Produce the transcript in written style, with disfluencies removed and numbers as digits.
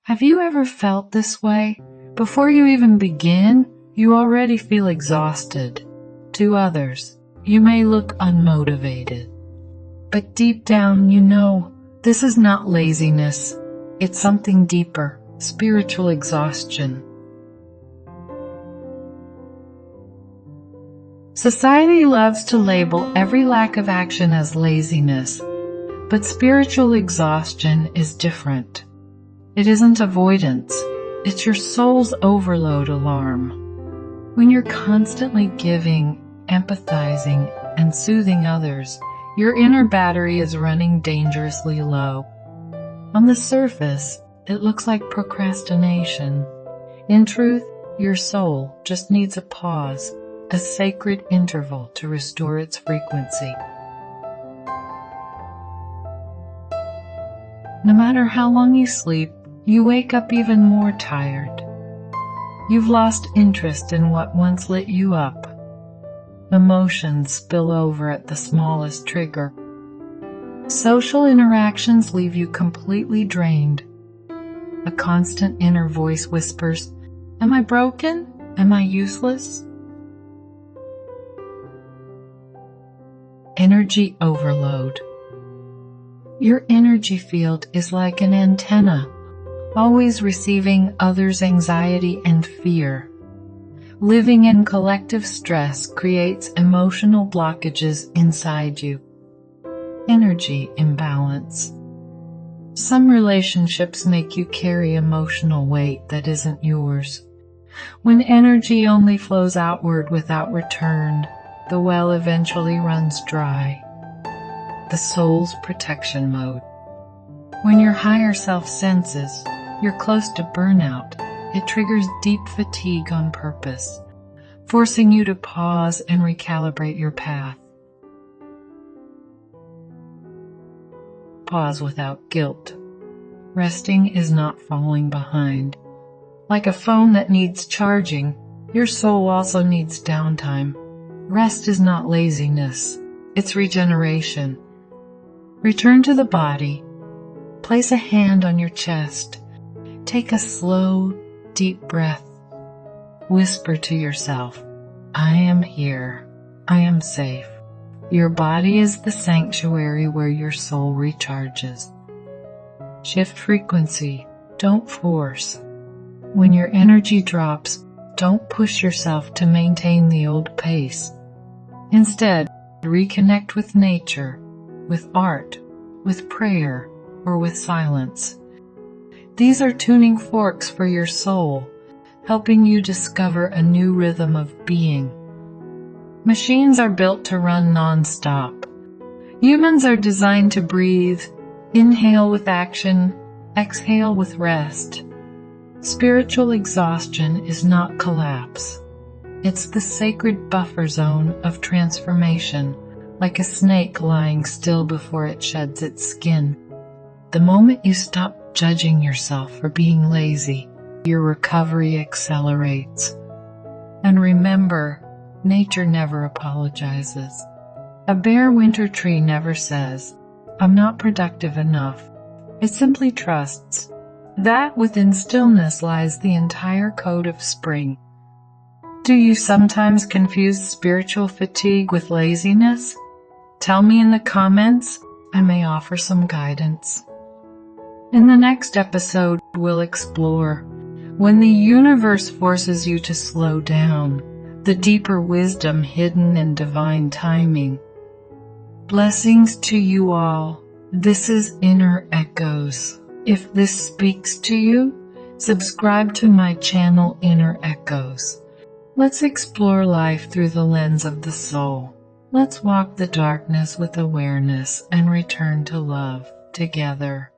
Have you ever felt this way? Before you even begin, you already feel exhausted. To others, you may look unmotivated. But deep down, you know, this is not laziness. It's something deeper, spiritual exhaustion. Society loves to label every lack of action as laziness, but spiritual exhaustion is different. It isn't avoidance, it's your soul's overload alarm. When you're constantly giving, empathizing, and soothing others, your inner battery is running dangerously low. On the surface, it looks like procrastination. In truth, your soul just needs a pause, a sacred interval to restore its frequency. No matter how long you sleep, you wake up even more tired. You've lost interest in what once lit you up. Emotions spill over at the smallest trigger. Social interactions leave you completely drained. A constant inner voice whispers, "Am I broken? Am I useless?" Energy overload. Your energy field is like an antenna, always receiving others' anxiety and fear. Living in collective stress creates emotional blockages inside you. Energy imbalance. Some relationships make you carry emotional weight that isn't yours. When energy only flows outward without return, the well eventually runs dry. The soul's protection mode. When your higher self senses you're close to burnout, it triggers deep fatigue on purpose, forcing you to pause and recalibrate your path. Pause without guilt. Resting is not falling behind. Like a phone that needs charging, your soul also needs downtime. Rest is not laziness, it's regeneration. Return to the body. Place a hand on your chest. Take a slow, deep breath. Whisper to yourself, "I am here. I am safe." Your body is the sanctuary where your soul recharges. Shift frequency. Don't force. When your energy drops, don't push yourself to maintain the old pace. Instead, reconnect with nature, with art, with prayer, or with silence. These are tuning forks for your soul, helping you discover a new rhythm of being. Machines are built to run non-stop. Humans are designed to breathe, inhale with action, exhale with rest. Spiritual exhaustion is not collapse. It's the sacred buffer zone of transformation, like a snake lying still before it sheds its skin. The moment you stop judging yourself for being lazy, your recovery accelerates. And remember, nature never apologizes. A bare winter tree never says, "I'm not productive enough." It simply trusts that within stillness lies the entire code of spring. Do you sometimes confuse spiritual fatigue with laziness? Tell me in the comments. I may offer some guidance. In the next episode, we'll explore when the universe forces you to slow down, the deeper wisdom hidden in divine timing. Blessings to you all. This is Inner Echoes. If this speaks to you, subscribe to my channel Inner Echoes. Let's explore life through the lens of the soul. Let's walk the darkness with awareness and return to love together.